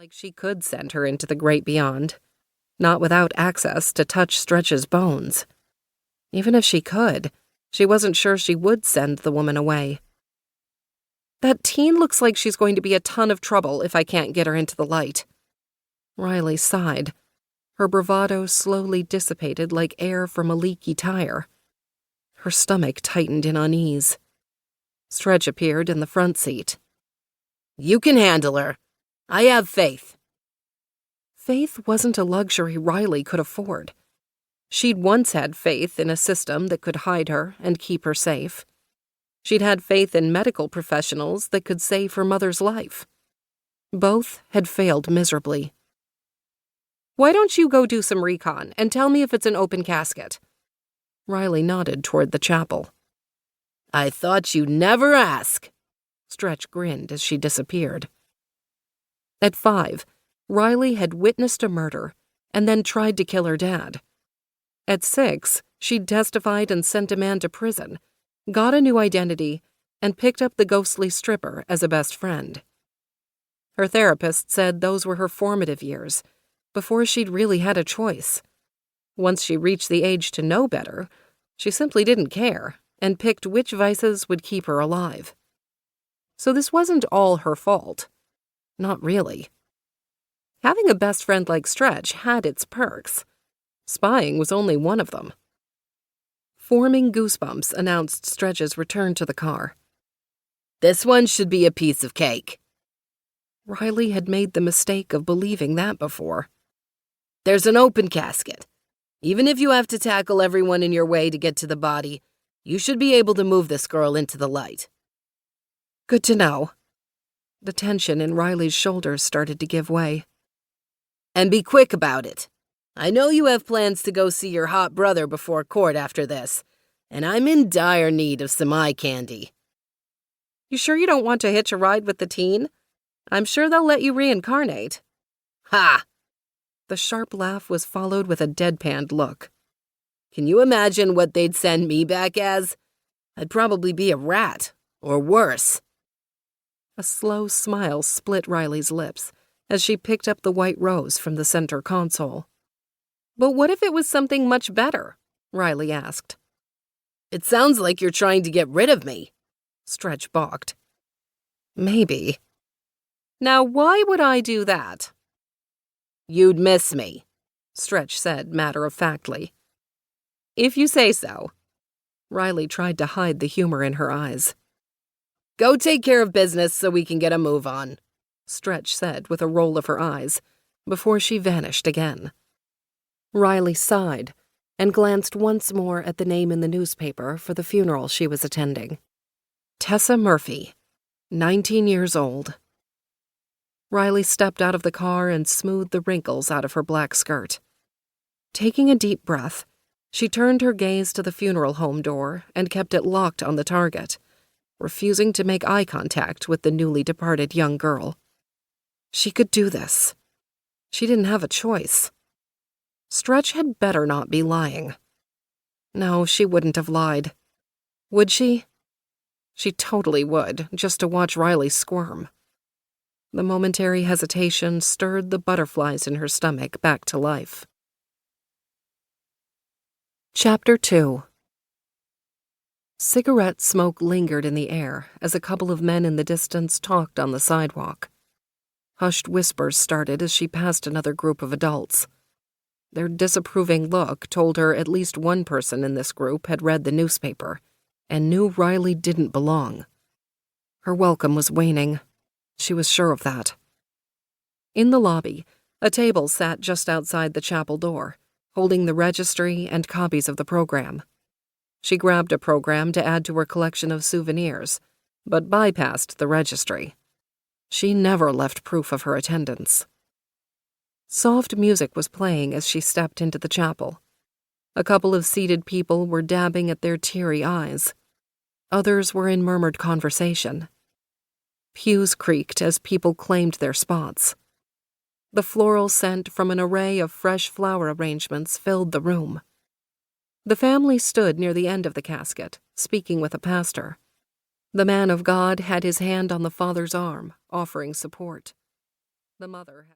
like she could send her into the great beyond, not without access to touch Stretch's bones. Even if she could, she wasn't sure she would send the woman away. That teen looks like she's going to be a ton of trouble if I can't get her into the light. Ryley sighed. Her bravado slowly dissipated like air from a leaky tire. Her stomach tightened in unease. Stretch appeared in the front seat. "You can handle her. I have faith." Faith wasn't a luxury Ryley could afford. She'd once had faith in a system that could hide her and keep her safe. She'd had faith in medical professionals that could save her mother's life. Both had failed miserably. "Why don't you go do some recon and tell me if it's an open casket?" Ryley nodded toward the chapel. "I thought you'd never ask." Stretch grinned as she disappeared. At 5, Ryley had witnessed a murder and then tried to kill her dad. At 6, she'd testified and sent a man to prison, got a new identity, and picked up the ghostly stripper as a best friend. Her therapist said those were her formative years, before she'd really had a choice. Once she reached the age to know better, she simply didn't care and picked which vices would keep her alive. So this wasn't all her fault. Not really. Having a best friend like Stretch had its perks. Spying was only one of them. Forming goosebumps announced Stretch's return to the car. "This one should be a piece of cake." Ryley had made the mistake of believing that before. "There's an open casket. Even if you have to tackle everyone in your way to get to the body, you should be able to move this girl into the light." "Good to know." The tension in Ryley's shoulders started to give way. "And be quick about it. I know you have plans to go see your hot brother before court after this, and I'm in dire need of some eye candy." "You sure you don't want to hitch a ride with the teen? I'm sure they'll let you reincarnate." "Ha!" The sharp laugh was followed with a deadpanned look. "Can you imagine what they'd send me back as? I'd probably be a rat, or worse." A slow smile split Ryley's lips as she picked up the white rose from the center console. "But what if it was something much better?" Ryley asked. "It sounds like you're trying to get rid of me." Stretch balked. "Maybe." "Now why would I do that?" "You'd miss me," Stretch said matter-of-factly. "If you say so." Ryley tried to hide the humor in her eyes. "Go take care of business so we can get a move on," Stretch said with a roll of her eyes, before she vanished again. Ryley sighed and glanced once more at the name in the newspaper for the funeral she was attending. Tessa Murphy, 19 years old. Ryley stepped out of the car and smoothed the wrinkles out of her black skirt. Taking a deep breath, she turned her gaze to the funeral home door and kept it locked on the target, refusing to make eye contact with the newly departed young girl. She could do this. She didn't have a choice. Stretch had better not be lying. No, she wouldn't have lied. Would she? She totally would, just to watch Ryley squirm. The momentary hesitation stirred the butterflies in her stomach back to life. Chapter 2. Cigarette smoke lingered in the air as a couple of men in the distance talked on the sidewalk. Hushed whispers started as she passed another group of adults. Their disapproving look told her at least one person in this group had read the newspaper and knew Ryley didn't belong. Her welcome was waning. She was sure of that. In the lobby, a table sat just outside the chapel door, holding the registry and copies of the program. She grabbed a program to add to her collection of souvenirs, but bypassed the registry. She never left proof of her attendance. Soft music was playing as she stepped into the chapel. A couple of seated people were dabbing at their teary eyes. Others were in murmured conversation. Pews creaked as people claimed their spots. The floral scent from an array of fresh flower arrangements filled the room. The family stood near the end of the casket, speaking with a pastor. The man of God had his hand on the father's arm, offering support. The mother